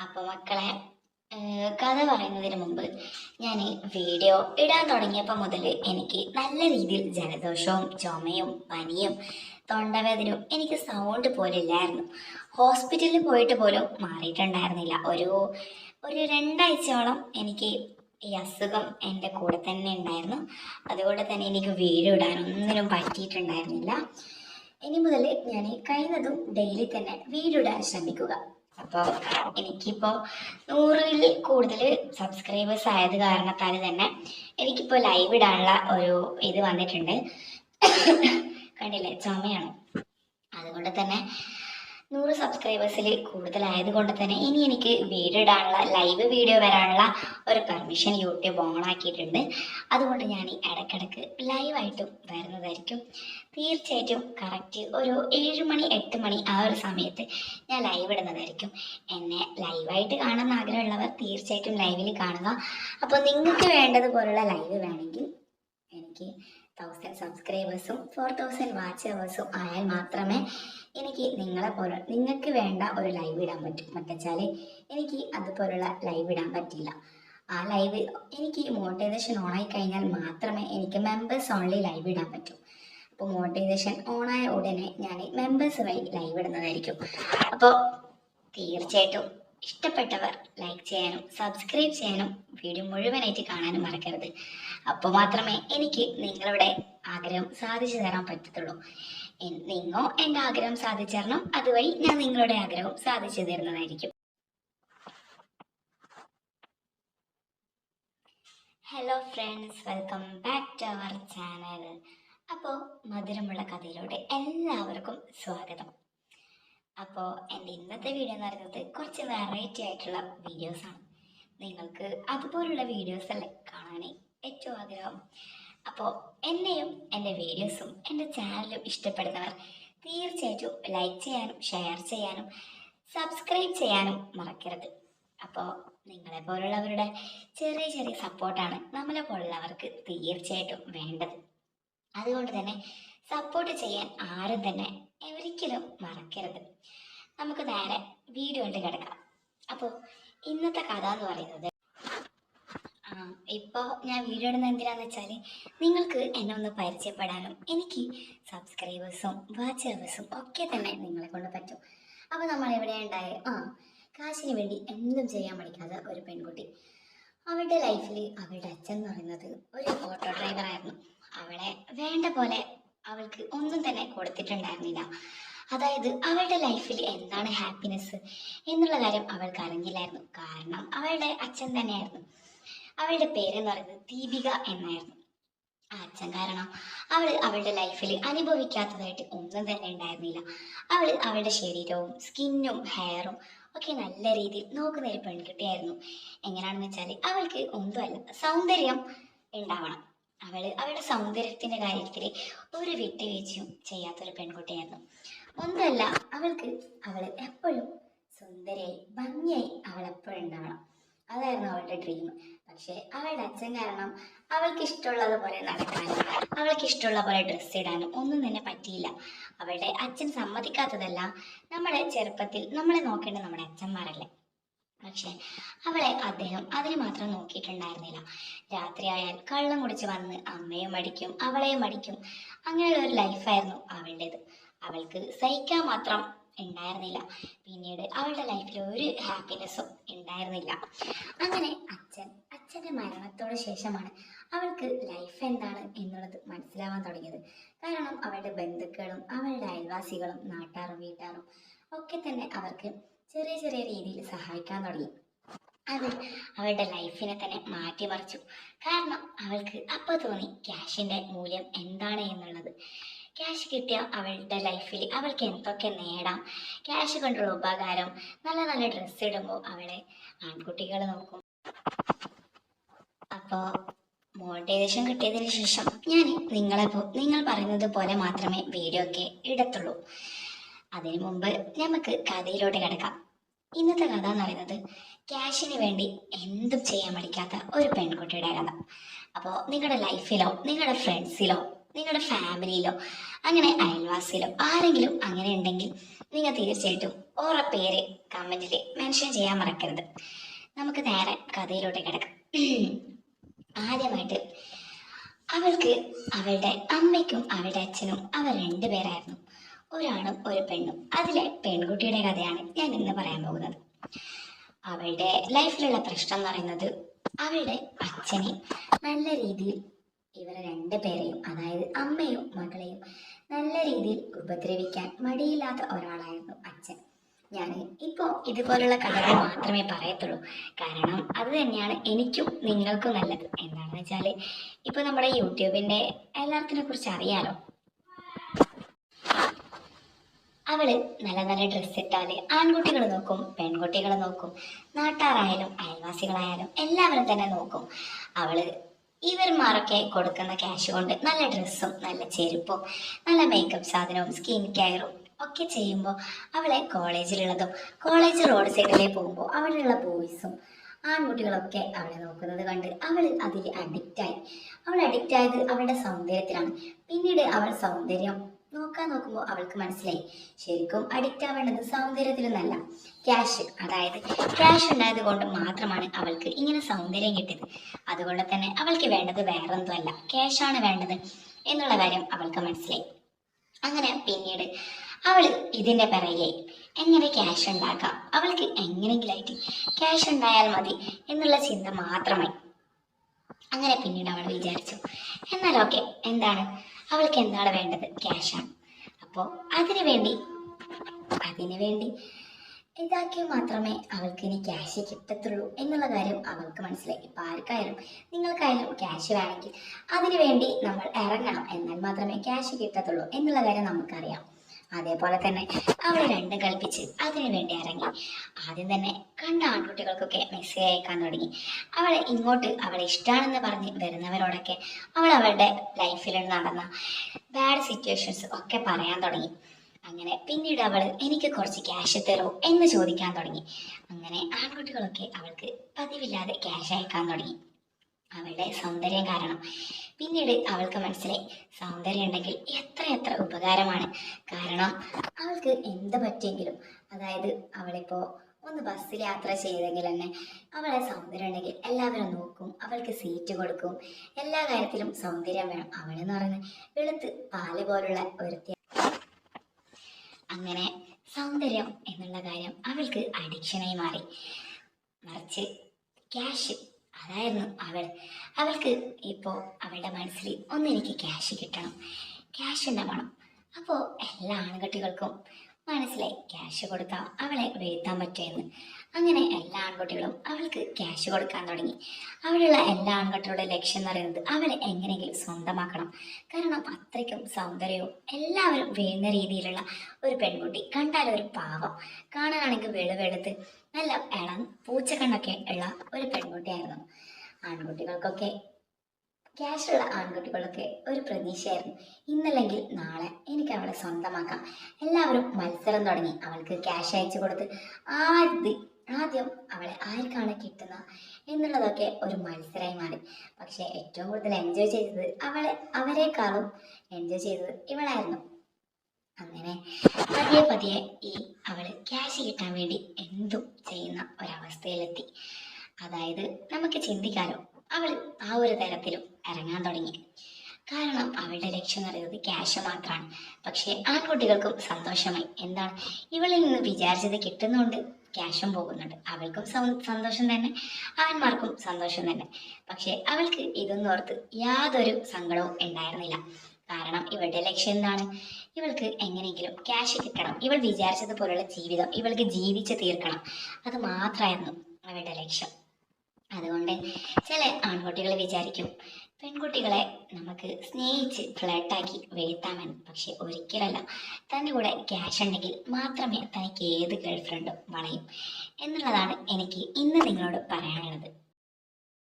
അപ്പോൾ മക്കളെ, കഥ പറയുന്നതിന് മുമ്പ് ഞാൻ വീഡിയോ ഇടാൻ തുടങ്ങിയപ്പോൾ മുതൽ എനിക്ക് നല്ല രീതിയിൽ ജലദോഷവും ചുമയും പനിയും തൊണ്ടവേദനയും എനിക്ക് സൗണ്ട് പോലും ഇല്ലായിരുന്നു. ഹോസ്പിറ്റലിൽ പോയിട്ട് പോലും മാറിയിട്ടുണ്ടായിരുന്നില്ല. ഒരു രണ്ടാഴ്ചയോളം എനിക്ക് ഈ അസുഖം എൻ്റെ കൂടെ തന്നെ ഉണ്ടായിരുന്നു. അതുകൊണ്ട് തന്നെ എനിക്ക് വീഡിയോ ഇടാനൊന്നിനും പറ്റിയിട്ടുണ്ടായിരുന്നില്ല. ഇനി മുതൽ ഞാൻ കഴിയുന്നതും ഡെയിലി തന്നെ വീഡിയോ ഇടാൻ ശ്രമിക്കുക. അപ്പോൾ എനിക്കിപ്പോൾ 100-ൽ കൂടുതൽ സബ്സ്ക്രൈബേഴ്സ് ആയത് കാരണത്താൽ തന്നെ എനിക്കിപ്പോൾ ലൈവ് ഇടാനുള്ള ഒരു ഇത് വന്നിട്ടുണ്ട്. കണ്ടില്ലേ, ചുമയാണ്. അതുകൊണ്ട് തന്നെ 100 സബ്സ്ക്രൈബേഴ്സിൽ കൂടുതലായത് കൊണ്ട് തന്നെ ഇനി എനിക്ക് വീഡിയോ ഇടാനുള്ള ലൈവ് വീഡിയോ വരാനുള്ള ഒരു പെർമിഷൻ യൂട്യൂബ് ഓൺ ആക്കിയിട്ടുണ്ട്. അതുകൊണ്ട് ഞാൻ ഇടയ്ക്കിടയ്ക്ക് ലൈവായിട്ടും വരുന്നതായിരിക്കും. തീർച്ചയായിട്ടും കറക്റ്റ് ഒരു 7 മണി 8 മണി ആ ഒരു സമയത്ത് ഞാൻ ലൈവ് ഇടുന്നതായിരിക്കും. എന്നെ ലൈവായിട്ട് കാണാൻ ആഗ്രഹമുള്ളവർ തീർച്ചയായിട്ടും ലൈവിൽ കാണുക. അപ്പോൾ നിങ്ങൾക്ക് വേണ്ടതുപോലുള്ള ലൈവ് വേണമെങ്കിൽ എനിക്ക് 1000 സബ്സ്ക്രൈബേഴ്സും 4000 വാച്ച് അവേഴ്സും ആയാൽ മാത്രമേ എനിക്ക് നിങ്ങൾക്ക് വേണ്ട ഒരു ലൈവ് ഇടാൻ പറ്റും. മറ്റേച്ചാൽ എനിക്ക് അതുപോലുള്ള ലൈവ് ഇടാൻ പറ്റില്ല. ആ ലൈവ് എനിക്ക് മോണിറ്റൈസേഷൻ ഓണായി കഴിഞ്ഞാൽ മാത്രമേ എനിക്ക് മെമ്പേഴ്സ് ഓൺലി ലൈവ് ഇടാൻ പറ്റൂ. അപ്പോൾ മോണിറ്റൈസേഷൻ ഓണായ ഉടനെ ഞാൻ മെമ്പേഴ്സ് വഴി ലൈവ് ഇടുന്നതായിരിക്കും. അപ്പോൾ തീർച്ചയായിട്ടും ഇഷ്ടപ്പെട്ടവർ ലൈക്ക് ചെയ്യാനും സബ്സ്ക്രൈബ് ചെയ്യാനും വീഡിയോ മുഴുവനായിട്ട് കാണാനും മറക്കരുത്. അപ്പോൾ മാത്രമേ എനിക്ക് നിങ്ങളുടെ ആഗ്രഹം സാധിച്ചു തരാൻ പറ്റത്തുള്ളൂ. നിങ്ങൾ എൻ്റെ ആഗ്രഹം സാധിച്ചു തരണം, അതുവഴി ഞാൻ നിങ്ങളുടെ ആഗ്രഹം സാധിച്ചു തരുന്നതായിരിക്കും. Hello friends, welcome back to our channel. അപ്പോൾ മധുരമുള്ള കഥയിലൂടെ എല്ലാവർക്കും സ്വാഗതം. അപ്പോൾ എൻ്റെ ഇന്നത്തെ വീഡിയോ എന്ന് പറയുന്നത് കുറച്ച് വെറൈറ്റി ആയിട്ടുള്ള വീഡിയോസാണ്. നിങ്ങൾക്ക് അതുപോലുള്ള വീഡിയോസ് അല്ലേ കാണാൻ ഏറ്റവും ആഗ്രഹം. അപ്പോൾ എന്നെയും എൻ്റെ വീഡിയോസും എൻ്റെ ചാനലും ഇഷ്ടപ്പെടുന്നവർ തീർച്ചയായിട്ടും ലൈക്ക് ചെയ്യാനും ഷെയർ ചെയ്യാനും സബ്സ്ക്രൈബ് ചെയ്യാനും മറക്കരുത്. അപ്പോൾ നിങ്ങളെ പോലുള്ളവരുടെ ചെറിയ ചെറിയ സപ്പോർട്ടാണ് നമ്മളെ പോലുള്ളവർക്ക് തീർച്ചയായിട്ടും വേണ്ടത്. അതുകൊണ്ട് തന്നെ സപ്പോർട്ട് ചെയ്യാൻ ആരും തന്നെ ഒരിക്കലും മറക്കരുത്. നമുക്ക് നേരെ വീഡിയോ കണ്ട് കിടക്കാം. അപ്പോൾ ഇന്നത്തെ കഥ എന്ന് പറയുന്നത്, ഇപ്പോൾ ഞാൻ വീഡിയോ ഇടുന്നത് എന്തിനാന്ന് വെച്ചാൽ നിങ്ങൾക്ക് എന്നെ ഒന്ന് പരിചയപ്പെടാനും എനിക്ക് സബ്സ്ക്രൈബേഴ്സും വാച്ചേഴ്സും ഒക്കെ തന്നെ നിങ്ങളെ കൊണ്ട് പറ്റും. അപ്പോൾ നമ്മൾ എവിടെ ഉണ്ടായ കാശിന് വേണ്ടി എന്തും ചെയ്യാൻ പഠിക്കാത്ത ഒരു പെൺകുട്ടി. അവളുടെ ലൈഫിൽ അവളുടെ അച്ഛൻ എന്ന് പറയുന്നത് ഒരു ഓട്ടോ ഡ്രൈവറായിരുന്നു. അവളെ വേണ്ട പോലെ അവൾക്ക് ഒന്നും തന്നെ കൊടുത്തിട്ടുണ്ടായിരുന്നില്ല. അതായത് അവളുടെ ലൈഫിൽ എന്താണ് ഹാപ്പിനെസ് എന്നുള്ള കാര്യം അവൾക്ക് അറിഞ്ഞില്ലായിരുന്നു. കാരണം അവളുടെ അച്ഛൻ തന്നെയായിരുന്നു. അവളുടെ പേരെന്ന് പറയുന്നത് ദീപിക എന്നായിരുന്നു. ആ അച്ഛൻ കാരണം അവളുടെ ലൈഫിൽ അനുഭവിക്കാത്തതായിട്ട് ഒന്നും തന്നെ ഉണ്ടായിരുന്നില്ല. അവളുടെ ശരീരവും സ്കിന്നും ഹെയറും ഒക്കെ നല്ല രീതിയിൽ നോക്കുന്ന ഒരു പെൺകുട്ടിയായിരുന്നു. എങ്ങനെയാണെന്ന് വെച്ചാൽ അവൾക്ക് ഒന്നുമല്ല, സൗന്ദര്യം ഉണ്ടാവണം. അവളുടെ സൗന്ദര്യത്തിന്റെ കാര്യത്തിൽ ഒരു വിട്ടുവീഴ്ചയും ചെയ്യാത്തൊരു പെൺകുട്ടിയായിരുന്നു. ഒന്നുമല്ല, അവൾ എപ്പോഴും സുന്ദരിയായി ഭംഗിയായി അവൾ എപ്പോഴും ഉണ്ടാവണം. അതായിരുന്നു അവളുടെ ഡ്രീം. പക്ഷെ അവളുടെ അച്ഛൻ കാരണം അവൾക്ക് ഇഷ്ടമുള്ളതുപോലെ നടക്കാനും അവൾക്ക് ഇഷ്ടമുള്ള പോലെ ഡ്രസ്സ് ഇടാനും ഒന്നും തന്നെ പറ്റിയില്ല. അവളുടെ അച്ഛൻ സമ്മതിക്കാത്തതല്ല, നമ്മുടെ ചെറുപ്പത്തിൽ നമ്മളെ നോക്കേണ്ടത് നമ്മുടെ അച്ഛന്മാരല്ലേ. പക്ഷെ അദ്ദേഹം അതിന് മാത്രം നോക്കിയിട്ടുണ്ടായിരുന്നില്ല. രാത്രിയായാൽ കള്ളം കുടിച്ച് വന്ന് അമ്മയും അടിക്കും അവളെയും അടിക്കും. അങ്ങനെയുള്ള ഒരു ലൈഫായിരുന്നു അവളുടേത്. അവൾക്ക് സഹിക്കാൻ മാത്രം ഉണ്ടായിരുന്നില്ല. പിന്നീട് അവളുടെ ലൈഫിൽ ഒരു ഹാപ്പിനെസ്സും ഉണ്ടായിരുന്നില്ല. അങ്ങനെ അച്ഛൻ്റെ മരണത്തോട് ശേഷമാണ് അവൾക്ക് ലൈഫ് എന്താണ് എന്നുള്ളത് മനസ്സിലാവാൻ തുടങ്ങിയത്. കാരണം അവളുടെ ബന്ധുക്കളും അവളുടെ അയൽവാസികളും നാട്ടാറും വീട്ടാറും ഒക്കെ തന്നെ അവർക്ക് ചെറിയ ചെറിയ രീതിയിൽ സഹായിക്കാൻ തുടങ്ങി. അത് അവളുടെ ലൈഫിനെ തന്നെ മാറ്റിമറിച്ചു. കാരണം അവൾക്ക് അപ്പോൾ തോന്നി ക്യാഷിൻ്റെ മൂല്യം എന്താണ് എന്നുള്ളത്. ക്യാഷ് കിട്ടിയ അവളുടെ ലൈഫിൽ അവൾക്ക് എന്തൊക്കെ നേടാം, ക്യാഷ് കൊണ്ടുള്ള ഉപകാരം. നല്ല നല്ല ഡ്രസ്സ് ഇടുമ്പോൾ അവളെ ആൺകുട്ടികൾ നോക്കും. അപ്പോൾ മോണിറ്റൈസേഷൻ കിട്ടിയതിന് ശേഷം നിങ്ങൾ പറയുന്നത് പോലെ മാത്രമേ വീഡിയോ ഒക്കെ ഇടത്തുള്ളൂ. അതിനു മുമ്പ് നമുക്ക് കഥയിലോട്ട് കിടക്കാം. ഇന്നത്തെ കഥ എന്ന് പറയുന്നത് ക്യാഷിന് വേണ്ടി എന്തും ചെയ്യാൻ പഠിക്കാത്ത ഒരു പെൺകുട്ടിയുടെ കഥ. അപ്പോൾ നിങ്ങളുടെ ലൈഫിലോ നിങ്ങളുടെ ഫ്രണ്ട്സിലോ നിങ്ങളുടെ ഫാമിലിയിലോ അങ്ങനെ അയൽവാസിയിലോ ആരെങ്കിലും അങ്ങനെ ഉണ്ടെങ്കിൽ നിങ്ങൾ തീർച്ചയായിട്ടും ഓരോ പേര് കമന്റിൽ മെൻഷൻ ചെയ്യാൻ മറക്കരുത്. നമുക്ക് നേരെ കഥയിലോട്ട് കിടക്കാം. ആദ്യമായിട്ട് അവൾക്ക് അവളുടെ അമ്മയ്ക്കും അവളുടെ അച്ഛനും അവർ രണ്ടുപേരായിരുന്നു, ഒരാണും ഒരു പെണ്ണും. അതിലെ പെൺകുട്ടിയുടെ കഥയാണ് ഞാൻ ഇന്ന് പറയാൻ പോകുന്നത്. അവളുടെ ലൈഫിലുള്ള പ്രശ്നം എന്ന് പറയുന്നത്, അവളുടെ അച്ഛനെ നല്ല രീതിയിൽ ഇവരെ രണ്ടുപേരെയും, അതായത് അമ്മയും മകളെയും നല്ല രീതിയിൽ ഉപദ്രവിക്കാൻ മടിയില്ലാത്ത ഒരാളായിരുന്നു അച്ഛൻ. ഞാൻ ഇപ്പോൾ ഇതുപോലുള്ള കഥകൾ മാത്രമേ പറയത്തുള്ളൂ, കാരണം അത് തന്നെയാണ് എനിക്കും നിങ്ങൾക്കും നല്ലത്. എന്താണെന്ന് വെച്ചാൽ ഇപ്പോൾ നമ്മുടെ യൂട്യൂബിൻ്റെ എല്ലാത്തിനെ കുറിച്ച് അറിയാലോ. അവള് നല്ല നല്ല ഡ്രസ്സ് ഇട്ടാല് ആൺകുട്ടികൾ നോക്കും, പെൺകുട്ടികൾ നോക്കും, നാട്ടാരായാലും അയൽവാസികളായാലും എല്ലാവരും തന്നെ നോക്കും. അവള് ഇവന്മാരൊക്കെ കൊടുക്കുന്ന ക്യാഷ് കൊണ്ട് നല്ല ഡ്രസ്സും നല്ല ചെരുപ്പും നല്ല മേക്കപ്പ് സാധനവും സ്കിൻ കെയറും ഒക്കെ ചെയ്യുമ്പോൾ അവളെ കോളേജിലുള്ളതും കോളേജ് റോഡ് സൈഡിലേക്ക് പോകുമ്പോൾ അവിടെയുള്ള ബോയ്സും ആൺകുട്ടികളൊക്കെ അവളെ നോക്കുന്നത് കണ്ട് അവൾ അതിൽ അഡിക്റ്റായി. അവൾ അഡിക്റ്റായത് അവളുടെ സൗന്ദര്യത്തിലാണ്. പിന്നീട് അവൾ സൗന്ദര്യം നോക്കുമ്പോൾ അവൾക്ക് മനസ്സിലായി, ശരിക്കും അഡിക്റ്റ് ആവേണ്ടത് സൗന്ദര്യത്തിലൊന്നല്ല, ക്യാഷ്. അതായത് ക്യാഷ് ഉണ്ടായത് കൊണ്ട് മാത്രമാണ് അവൾക്ക് ഇങ്ങനെ സൗന്ദര്യം കിട്ടിയത്. അതുകൊണ്ട് തന്നെ അവൾക്ക് വേണ്ടത് വേറൊന്നുമല്ല, ക്യാഷാണ് വേണ്ടത് എന്നുള്ള കാര്യം അവൾക്ക് മനസ്സിലായി. അങ്ങനെ പിന്നീട് അവൾ ഇതിൻ്റെ പിറകെ എങ്ങനെ ക്യാഷ് ഉണ്ടാക്കാം, അവൾക്ക് എങ്ങനെയെങ്കിലായിട്ട് ക്യാഷ് ഉണ്ടായാൽ മതി എന്നുള്ള ചിന്ത മാത്രമായി. അങ്ങനെ പിന്നീട് അവൾ വിചാരിച്ചു, എന്നാൽ ഓക്കെ, എന്താണ് അവൾക്ക് എന്താണ് വേണ്ടത്, ക്യാഷാണ്. അപ്പോൾ അതിനു വേണ്ടി ഇതാക്കിയാൽ മാത്രമേ അവൾക്ക് ഇനി ക്യാഷ് കിട്ടത്തുള്ളൂ എന്നുള്ള കാര്യം അവൾക്ക് മനസ്സിലായി. ഇപ്പം ആർക്കായാലും നിങ്ങൾക്കായാലും ക്യാഷ് വേണമെങ്കിൽ അതിനു വേണ്ടി നമ്മൾ ഇറങ്ങണം, എന്നാൽ മാത്രമേ ക്യാഷ് കിട്ടത്തുള്ളൂ എന്നുള്ള കാര്യം നമുക്കറിയാം. അതേപോലെ തന്നെ അവൾ രണ്ടും കൽപ്പിച്ച് അതിനു വേണ്ടി ഇറങ്ങി. ആദ്യം തന്നെ കണ്ട ആൺകുട്ടികൾക്കൊക്കെ മെസ്സേജ് അയക്കാൻ തുടങ്ങി. അവളെ ഇങ്ങോട്ട് അവളെ ഇഷ്ടമാണെന്ന് പറഞ്ഞ് വരുന്നവരോടൊക്കെ അവൾ അവളുടെ ലൈഫിൽ നടന്ന ബാഡ് സിറ്റുവേഷൻസ് ഒക്കെ പറയാൻ തുടങ്ങി. അങ്ങനെ പിന്നീട് അവൾ എനിക്ക് കുറച്ച് ക്യാഷ് തരൂ എന്ന് ചോദിക്കാൻ തുടങ്ങി. അങ്ങനെ ആൺകുട്ടികളൊക്കെ അവൾക്ക് പതിവില്ലാതെ ക്യാഷ് അയക്കാൻ തുടങ്ങി, അവളുടെ സൗന്ദര്യം കാരണം. പിന്നീട് അവൾക്ക് മനസ്സിലായി, സൗന്ദര്യം ഉണ്ടെങ്കിൽ എത്ര ഉപകാരമാണ്. കാരണം അവൾക്ക് എന്ത് പറ്റിയെങ്കിലും, അതായത് അവളിപ്പോൾ ഒന്ന് ബസ്സിൽ യാത്ര ചെയ്തെങ്കിൽ തന്നെ അവളെ സൗന്ദര്യം ഉണ്ടെങ്കിൽ എല്ലാവരും നോക്കും, അവൾക്ക് സീറ്റ് കൊടുക്കും, എല്ലാ കാര്യത്തിലും സൗന്ദര്യം വേണം. അവളെന്ന് പറയുന്നത് വെളുത്ത് പാല് പോലുള്ള ഒരു. അങ്ങനെ സൗന്ദര്യം എന്നുള്ള കാര്യം അവൾക്ക് അഡിക്ഷനായി മാറി. മറിച്ച് ക്യാഷ്, അതായിരുന്നു അവൾക്ക് ഇപ്പോൾ അവളുടെ മനസ്സിൽ ഒന്നെനിക്ക് ക്യാഷ് കിട്ടണം, ക്യാഷ് ഉണ്ടാവണം. അപ്പോൾ എല്ലാ ആൺകുട്ടികൾക്കും മനസ്സിലായി ക്യാഷ് കൊടുത്താൽ അവളെ വീഴ്ത്താൻ പറ്റുമെന്ന്. അങ്ങനെ എല്ലാ ആൺകുട്ടികളും അവൾക്ക് ക്യാഷ് കൊടുക്കാൻ തുടങ്ങി. അവിടെയുള്ള എല്ലാ ആൺകുട്ടികളുടെ ലക്ഷ്യം എന്ന് പറയുന്നത് അവളെ എങ്ങനെയെങ്കിലും സ്വന്തമാക്കണം. കാരണം അത്രയ്ക്കും സൗന്ദര്യവും എല്ലാവരും വീഴുന്ന രീതിയിലുള്ള ഒരു പെൺകുട്ടി, കണ്ടാൽ ഒരു പാവം, കാണാനാണെങ്കിൽ വെളുവെളുത്ത് നല്ല ഇളം പൂച്ചക്കണ്ണൊക്കെ ഉള്ള ഒരു പെൺകുട്ടിയായിരുന്നു. ആൺകുട്ടികൾക്കൊക്കെ, ക്യാഷുള്ള ആൺകുട്ടികളൊക്കെ ഒരു പ്രതീക്ഷയായിരുന്നു, ഇന്നല്ലെങ്കിൽ നാളെ എനിക്ക് അവളെ സ്വന്തമാക്കാം. എല്ലാവരും മത്സരം തുടങ്ങി. അവൾക്ക് ക്യാഷ് അയച്ചു കൊടുത്ത് ആദ്യം അവളെ ആർക്കാണ് കിട്ടുന്ന എന്നുള്ളതൊക്കെ ഒരു മത്സരമായി മാറി. പക്ഷെ ഏറ്റവും കൂടുതൽ എൻജോയ് ചെയ്തത് അവരെക്കാളും എൻജോയ് ചെയ്തത് ഇവളായിരുന്നു. അങ്ങനെ പതിയെ അവള് ക്യാഷ് കിട്ടാൻ വേണ്ടി എന്തും ചെയ്യുന്ന ഒരവസ്ഥയിലെത്തി. അതായത് നമുക്ക് ചിന്തിക്കാലോ, അവൾ ആ ഒരു തരത്തിലും ഇറങ്ങാൻ തുടങ്ങി. കാരണം അവളുടെ ലക്ഷ്യം എന്ന് പറയുന്നത് ക്യാഷ് മാത്രമാണ്. പക്ഷേ ആൺകുട്ടികൾക്കും സന്തോഷമായി. എന്താണ്, ഇവളിൽ നിന്ന് വിചാരിച്ചത് കിട്ടുന്നുണ്ട്, ക്യാഷും പോകുന്നുണ്ട്, അവൾക്കും സന്തോഷം തന്നെ, അവന്മാർക്കും സന്തോഷം തന്നെ. പക്ഷെ അവൾക്ക് ഇതൊന്നും ഓർത്ത് യാതൊരു സങ്കടവും ഉണ്ടായിരുന്നില്ല. കാരണം ഇവളുടെ ലക്ഷ്യം എന്താണ്, ഇവൾക്ക് എങ്ങനെയെങ്കിലും ക്യാഷ് കിട്ടണം, ഇവൾ വിചാരിച്ചതുപോലുള്ള ജീവിതം ഇവൾക്ക് ജീവിച്ച് തീർക്കണം, അത് മാത്രമായിരുന്നു അവളുടെ ലക്ഷ്യം. അതുകൊണ്ട് ചില ആൺകുട്ടികൾ വിചാരിക്കും പെൺകുട്ടികളെ നമുക്ക് സ്നേഹിച്ച് ഫ്ലർട്ടാക്കി വീഴ്ത്താമെന്ന്. പക്ഷെ ഒരിക്കലല്ല, തൻ്റെ കൂടെ ക്യാഷ് ഉണ്ടെങ്കിൽ മാത്രമേ തനിക്ക് ഏത് ഗേൾ ഫ്രണ്ടും വളയും എന്നുള്ളതാണ് എനിക്ക് ഇന്ന് നിങ്ങളോട് പറയാനുള്ളത്.